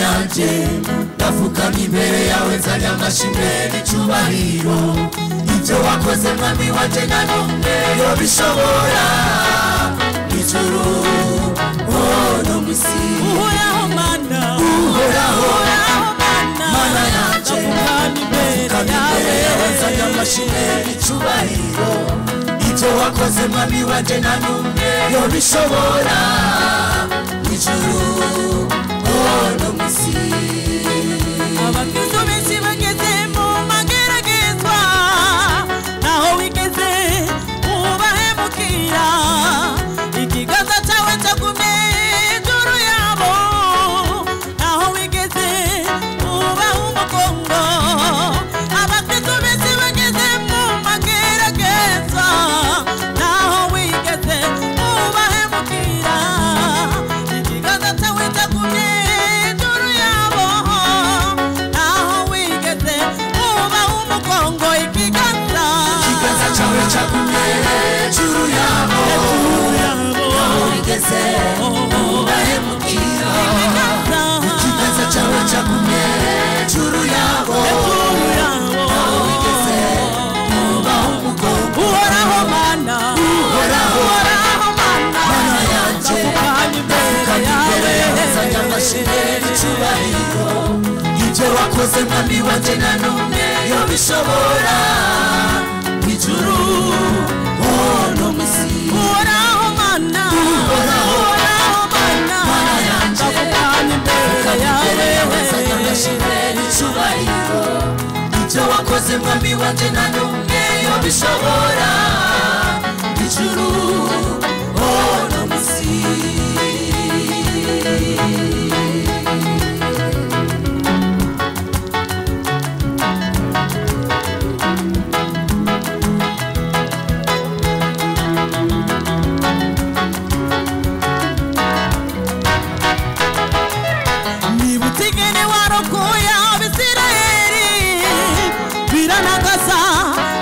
yanje ndafukamye imbere yawe nzanye amashimwe n'icyubahiro ibyo wakoze mwami wanje nta n'umwe yobishobora ijuru no mwisi uhoraho mana mana yanje ndafukamye imbere yawe nzanye amashimwe n'icyubahiro ibyo wakoze mwami wanje nta n'umwe yobishobora ijuru no mwisi abakristo benshi bageze mu mageragezwa naho wigeze ubahemukira ikiganza cyawe cyagumye hejuru yabo naho wigeze ubaha umugongo abakristo benshi bageze mu mageragezwa naho wigeze ubahemukira ikiganza cyawe cyagumye hejuru yabo naho wigeze ubaha umugongo ikiganza cyawe cyagumye hejuru yabo naho wigeze ubahemukira ikiganza cyawe cyagumye hejuru yabo naho wigeze ubaha umugongo uhoraho mana mana yanje ndafukamye imbere yawe nzanye amashimwe n'icyubahiro ibyo wakoze mwami wanje nta n'umwe yobishobora ijuru no mwisi uhoraho mana mana yanje ndafukamye imbere yawe nzanye amashimwe n'icyubahiro ibyo wakoze mwami wanje nta n'umwe yobishobora ijuru no mwisi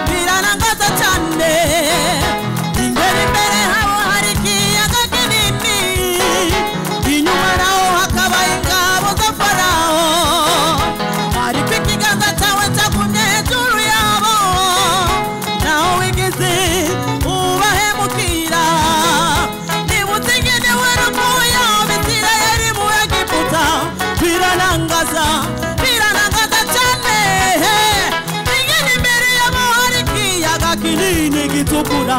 biranagaza cyane imbere habo hari ikiyaga kinini inyuma naho hakaba ingabo za Farawo ariko ikiganza cyawe cyagumye hejuru yabo naho wigeze ubahemukira nibutse ingene warakuye Abisirayeli mu Egiputa biranagaza cyane kinini gitukura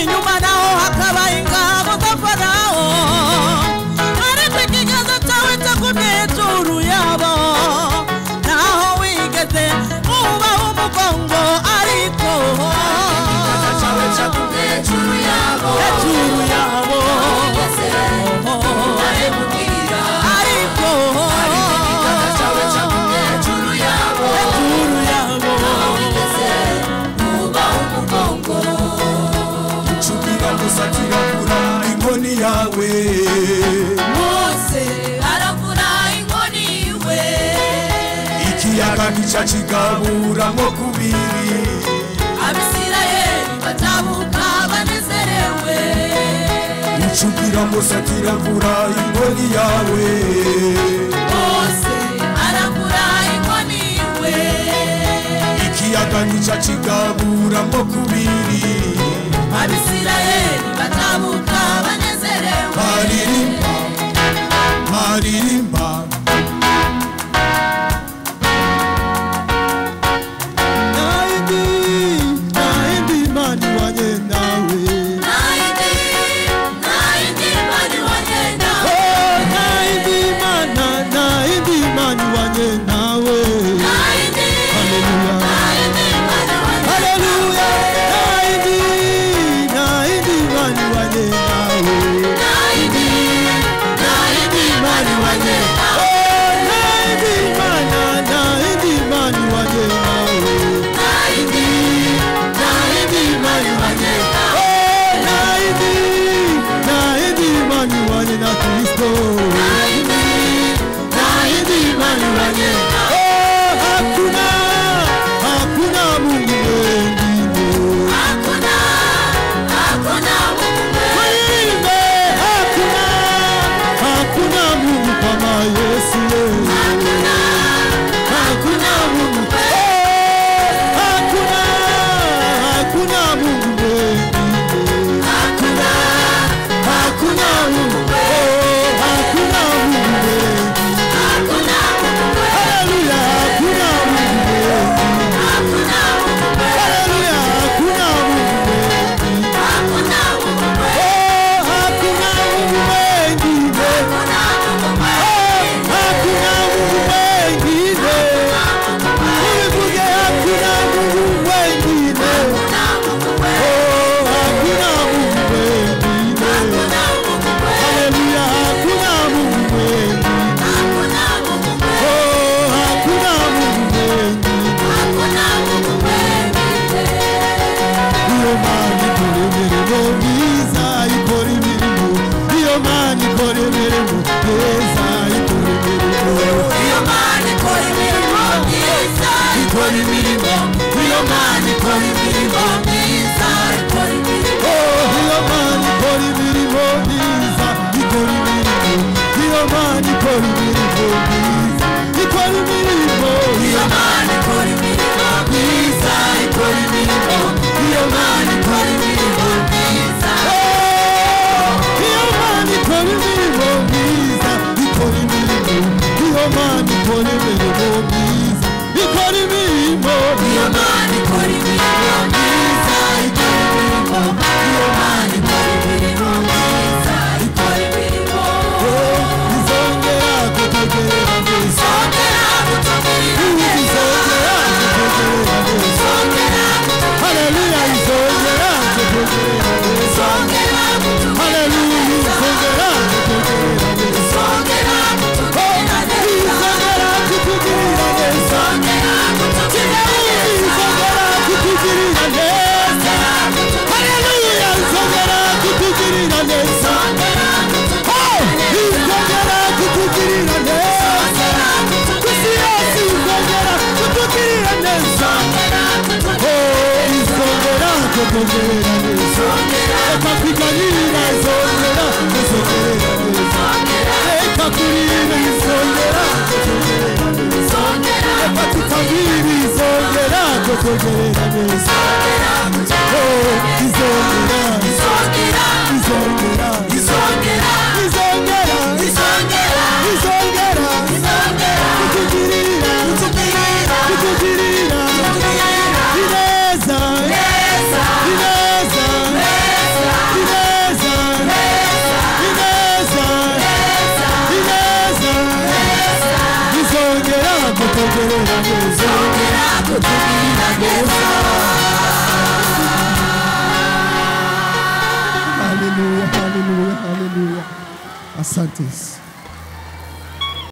inyuma naho hakaba ingabo za Farawo ariko ikiganza cyawe cyagumye hejuru yabo naho wigeze ubaha umugongo ariko ikiganza cyawe cyagumye hejuru yabo wigeze ubahemukira ariko ikiganza cyawe cyagumye hejuru yabo naho wigeze ubaha umugongo nshugira gusa kirakura inkoni yawe Mose aravuna inkoni iwe ikiyaga gica kigaburamo kubiri Abisirayeli batabuka banezerewe nshugira gusa kirakura inkoni yawe Mose aravuna inkoni iwe ikiyaga gica kigaburamo kubiri Abisirayeli batabuka banezerewe maririmba naindi mani wanye nawe naindi mani wanye nawe naindi mani wanye nawe haleluya haleluya naindi mani wanye nawe naindi mani wanye ikora imirimo, iyo Mana ikora imirimo myiza, ikora imirimo. Iyo Mana ikora imirimo myiza, ikora imirimo. Iyo Mana ikora imirimo myiza, ikora imirimo. Iyo Mana ikora imirimo myiza, ikora imirimo. Iyo Mana ikora imirimo myiza. Iyo Mana ikora imirimo myiza, ikora imirimo. Iyo Mana ikora imirimo myiza, ikora imirimo. Iyo Mana ikora imirimo myiza, ikora imirimo. Iyo Mana ikora imirimo myiza, ikora imirimo. Izongera kutugirira neza, Izongera kutugirira neza, izongera kutugirira neza. izongera kutugirira Haleluya, izongera kutugirira neza. izongera kutugirira Haleluya, neza, izongera kutugirira neza. izongera kutugirira neza, Izongera kutugirira neza. izongera kutugirira neza, Izongera kutugirira neza. Haleluya, izongera kutugirira neza. Izongera kutugirira neza. Kwisi yose izongera kutugirira neza. Izongera kutugirira neza. Reka kwiganira izongera kutugirira neza. Reka kurira izongera kutugirira neza. Reka tukabiri izongera kutugirira neza. Izongera, izongera, izongera, izongera, izongera, kutugirira, kutugirira, ineza, ineza, ineza, ineza, ineza, izongera kutugirira neza. Hallelujah, hallelujah, hallelujah. Asante.